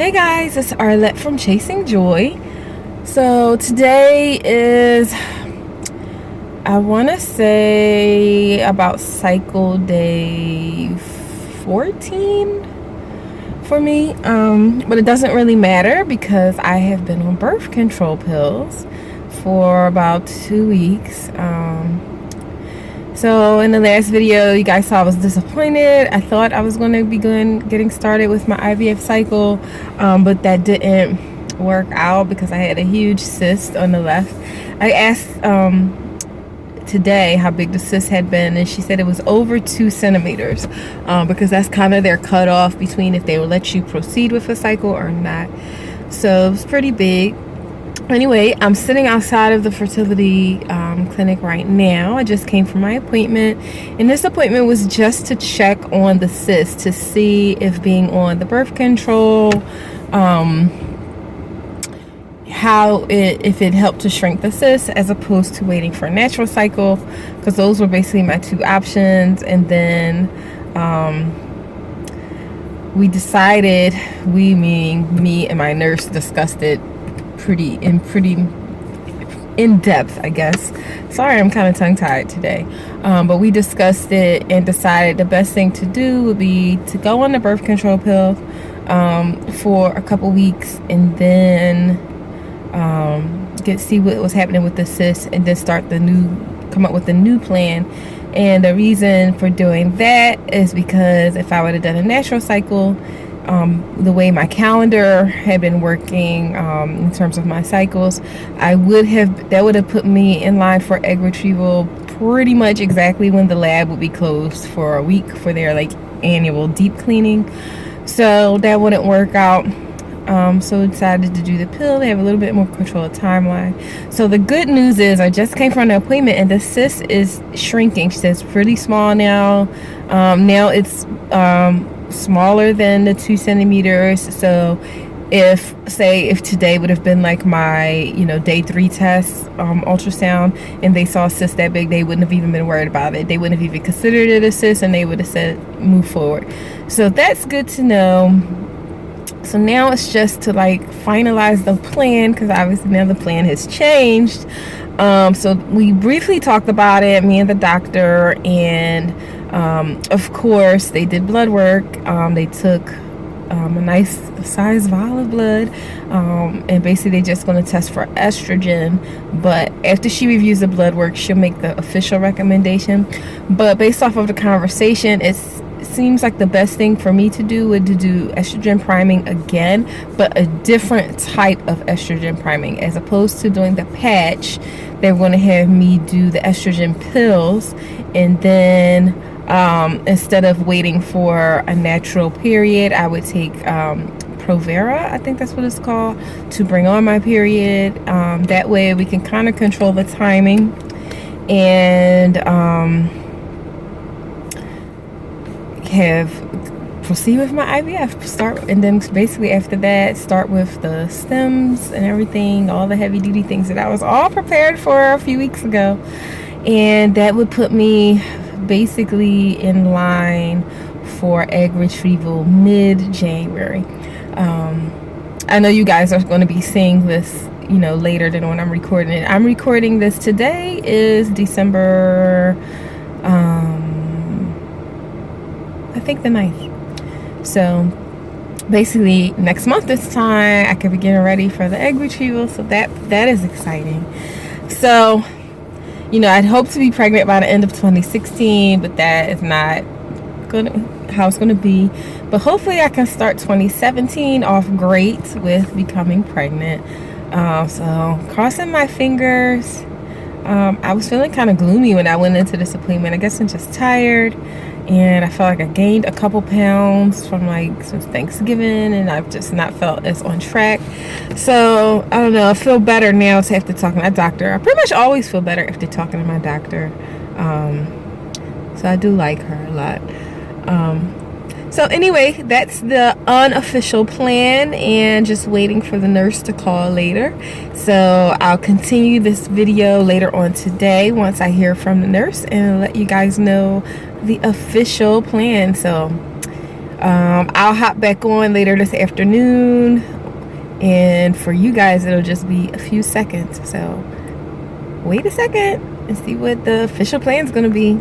Hey guys, it's Arlette from Chasing Joy. So today is, I want to say, about cycle day 14 for me. But it doesn't really matter because I have been on birth control pills for about 2 weeks. So in the last video, you guys saw I was disappointed. I thought I was going to be getting started with my IVF cycle, but that didn't work out because I had a huge cyst on the left. I asked today how big the cyst had been, and she said it was over 2 centimeters, because that's kind of their cutoff between if they will let you proceed with a cycle or not. So it was pretty big. Anyway, I'm sitting outside of the fertility clinic right now. I just came from my appointment, and this appointment was just to check on the cyst to see if being on the birth control, if it helped to shrink the cyst as opposed to waiting for a natural cycle, because those were basically my 2 options. And then we decided, meaning me and my nurse, discussed it pretty in depth, I guess. Sorry, I'm kind of tongue-tied today, but we discussed it and decided the best thing to do would be to go on the birth control pill for a couple weeks, and then see what was happening with the cyst, and then come up with a new plan. And the reason for doing that is because if I would have done a natural cycle, the way my calendar had been working in terms of my cycles, that would have put me in line for egg retrieval pretty much exactly when the lab would be closed for a week for their annual deep cleaning. So that wouldn't work out. So I decided to do the pill. They have a little bit more control of timeline. So the good news is I just came from the appointment, and the cyst is shrinking. She says it's pretty small now. Now it's smaller than the 2 centimeters. So if today would have been my day 3 test ultrasound, and they saw a cyst that big, they wouldn't have even been worried about it. They wouldn't have even considered it a cyst, and they would have said move forward. So that's good to know. So now it's just to finalize the plan, because obviously now the plan has changed. So we briefly talked about it, me and the doctor, and of course they did blood work. They took a nice size vial of blood, and basically they're just going to test for estrogen. But after she reviews the blood work, she'll make the official recommendation. But based off of the conversation, it seems like the best thing for me to do would to do estrogen priming again, but a different type of estrogen priming. As opposed to doing the patch, they're going to have me do the estrogen pills, and then instead of waiting for a natural period, I would take Provera, I think that's what it's called, to bring on my period. That way we can kind of control the timing, and proceed with my IVF. And then basically after that, start with the stems and everything, all the heavy duty things that I was all prepared for a few weeks ago. And that would put me basically in line for egg retrieval mid-January. I know you guys are going to be seeing this later than when I'm recording it. I'm recording this today is December I think the 9th. So basically next month this time I could be getting ready for the egg retrieval. So that is exciting. So I'd hope to be pregnant by the end of 2016, but that is not how it's gonna be. But hopefully I can start 2017 off great with becoming pregnant. So crossing my fingers. I was feeling kind of gloomy when I went into this appointment. I guess I'm just tired, and I felt like I gained a couple pounds from since Thanksgiving, and I've just not felt as on track. So I don't know, I feel better now after talking to my doctor. I pretty much always feel better after talking to my doctor. So I do like her a lot. So anyway, that's the unofficial plan, and just waiting for the nurse to call later. So I'll continue this video later on today once I hear from the nurse, and let you guys know the official plan. So I'll hop back on later this afternoon, and for you guys it'll just be a few seconds. So wait a second and see what the official plan is going to be.